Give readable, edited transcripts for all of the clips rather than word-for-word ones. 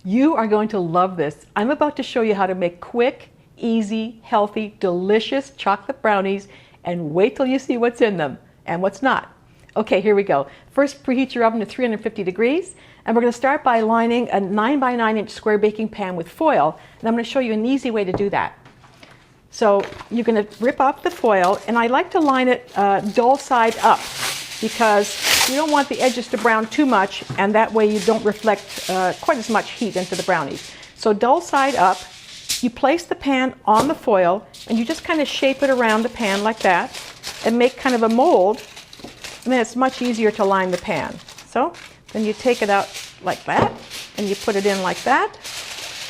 You are going to love this. I'm about to show you how to make quick, easy, healthy, delicious chocolate brownies, and wait till you see what's in them and what's not. Okay, here we go. First, preheat your oven to 350 degrees, and we're going to start by lining a 9 by 9 inch square baking pan with foil, and I'm going to show you an easy way to do that. So you're going to rip off the foil, and I like to line it dull side up because you don't want the edges to brown too much, and that way you don't reflect quite as much heat into the brownies. So dull side up, you place the pan on the foil, and you just kind of shape it around the pan like that, and make kind of a mold, and then it's much easier to line the pan. So then you take it out like that, and you put it in like that,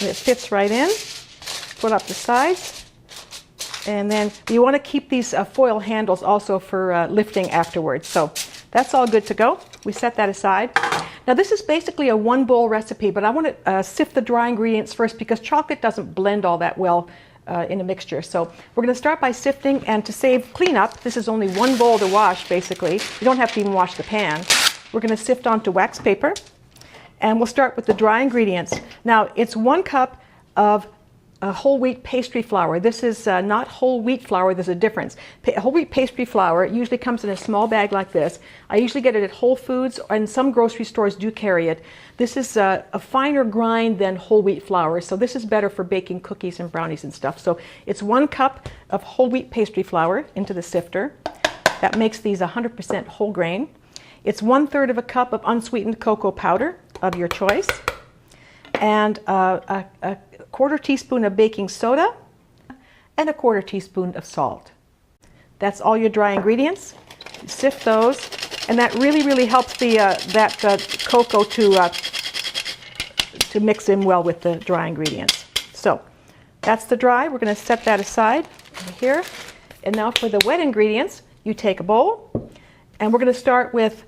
and it fits right in. Put up the sides. And then you want to keep these foil handles also for lifting afterwards. So that's all good to go. We set that aside. Now this is basically a one bowl recipe, but I want to sift the dry ingredients first because chocolate doesn't blend all that well in a mixture. So we're going to start by sifting, and to save cleanup, this is only one bowl to wash basically. You don't have to even wash the pan. We're going to sift onto wax paper, and we'll start with the dry ingredients. Now it's 1 cup of whole wheat pastry flour. This is not whole wheat flour, there's a difference. Whole wheat pastry flour usually comes in a small bag like this. I usually get it at Whole Foods, and some grocery stores do carry it. This is a finer grind than whole wheat flour, so this is better for baking cookies and brownies and stuff. So it's 1 cup of whole wheat pastry flour into the sifter. That makes these 100% whole grain. It's 1/3 of a cup of unsweetened cocoa powder of your choice, and a 1/4 teaspoon of baking soda, and a 1/4 teaspoon of salt. That's all your dry ingredients. You sift those, and that really helps the cocoa to mix in well with the dry ingredients. So that's the dry. We're going to set that aside here. And now for the wet ingredients, you take a bowl, and we're going to start with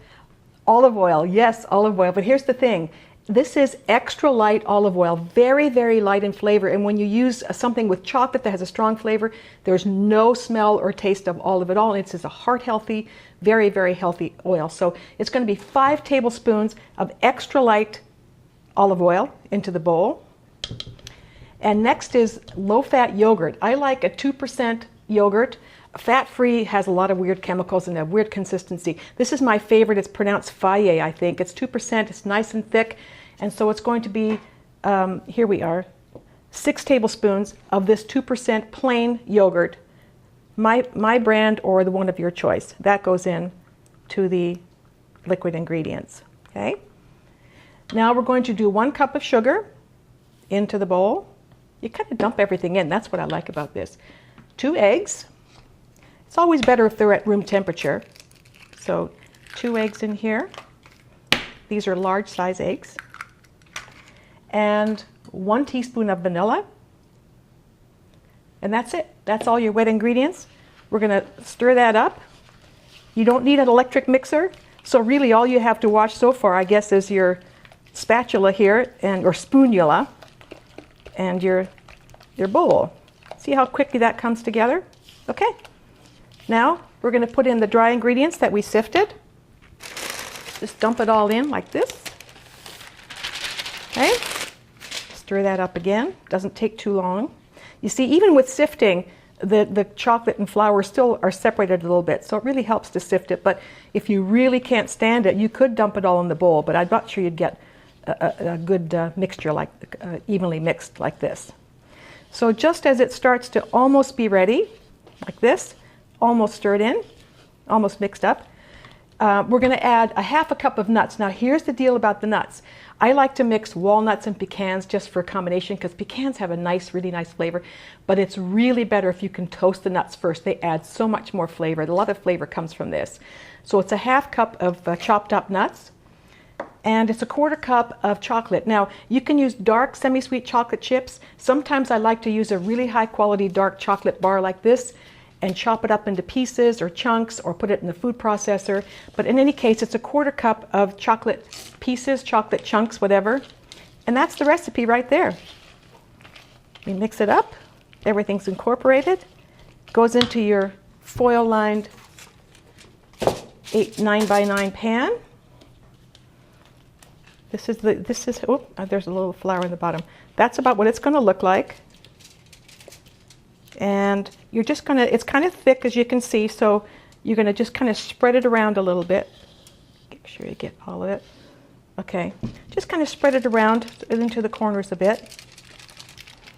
olive oil. Yes, olive oil. But here's the thing. This is extra light olive oil, very light in flavor. And when you use something with chocolate that has a strong flavor, there's no smell or taste of olive at all. It's just a heart-healthy, very healthy oil. So it's going to be 5 tablespoons of extra light olive oil into the bowl. And next is low-fat yogurt. I like a 2% yogurt. Fat-free has a lot of weird chemicals and a weird consistency. This is my favorite. It's pronounced Fage, I think. It's 2%. It's nice and thick. And so it's going to be, here we are, 6 tablespoons of this 2% plain yogurt. My brand or the one of your choice. That goes in to the liquid ingredients. Okay? Now we're going to do 1 cup of sugar into the bowl. You kind of dump everything in. That's what I like about this. 2 eggs. It's always better if they're at room temperature. So 2 eggs in here. These are large size eggs. And 1 teaspoon of vanilla. And that's it. That's all your wet ingredients. We're going to stir that up. You don't need an electric mixer. So really all you have to watch so far, I guess, is your spatula here, or spoonula, and your bowl. See how quickly that comes together? Okay. Now we're going to put in the dry ingredients that we sifted. Just dump it all in like this. Okay. Stir that up again. Doesn't take too long. You see, even with sifting, the chocolate and flour still are separated a little bit, so it really helps to sift it. But if you really can't stand it, you could dump it all in the bowl, but I'm not sure you'd get a good mixture, like evenly mixed like this. So just as it starts to almost be ready, like this, almost stirred in, almost mixed up, we're going to add a 1/2 cup of nuts. Now here's the deal about the nuts. I like to mix walnuts and pecans just for a combination because pecans have a really nice flavor, but it's really better if you can toast the nuts first. They add so much more flavor. A lot of flavor comes from this. So it's a 1/2 cup of chopped up nuts, and it's a 1/4 cup of chocolate. Now you can use dark semi-sweet chocolate chips. Sometimes I like to use a really high quality dark chocolate bar like this and chop it up into pieces or chunks or put it in the food processor. But in any case, it's a 1/4 cup of chocolate pieces, chocolate chunks, whatever. And that's the recipe right there. You mix it up. Everything's incorporated. Goes into your foil-lined 9 by 9 pan. Oh, there's a little flour in the bottom. That's about what it's going to look like. And you're just going to, it's kind of thick as you can see, so you're going to just kind of spread it around a little bit. Make sure you get all of it. Okay, just kind of spread it around into the corners a bit.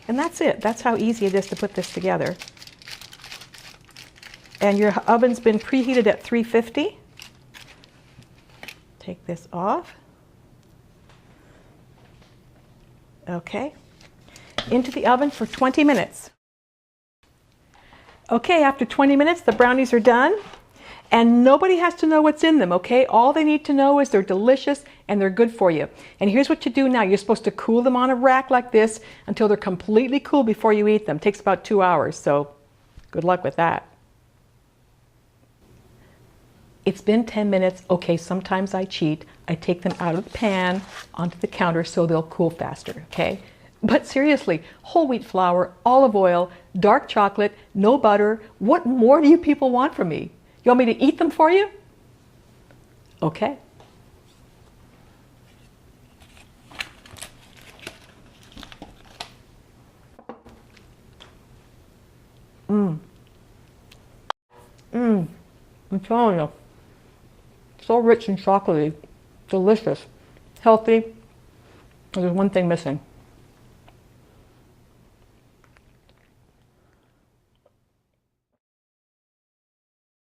And that's it. That's how easy it is to put this together. And your oven's been preheated at 350. Take this off. Okay, into the oven for 20 minutes. Okay, after 20 minutes, the brownies are done. And nobody has to know what's in them, okay? All they need to know is they're delicious and they're good for you. And here's what you do now. You're supposed to cool them on a rack like this until they're completely cool before you eat them. It takes about 2 hours, so good luck with that. It's been 10 minutes. Okay, sometimes I cheat. I take them out of the pan onto the counter so they'll cool faster, okay? But seriously, whole wheat flour, olive oil, dark chocolate, no butter. What more do you people want from me? You want me to eat them for you? Okay. I'm telling you. So rich and chocolatey. Delicious. Healthy. There's one thing missing.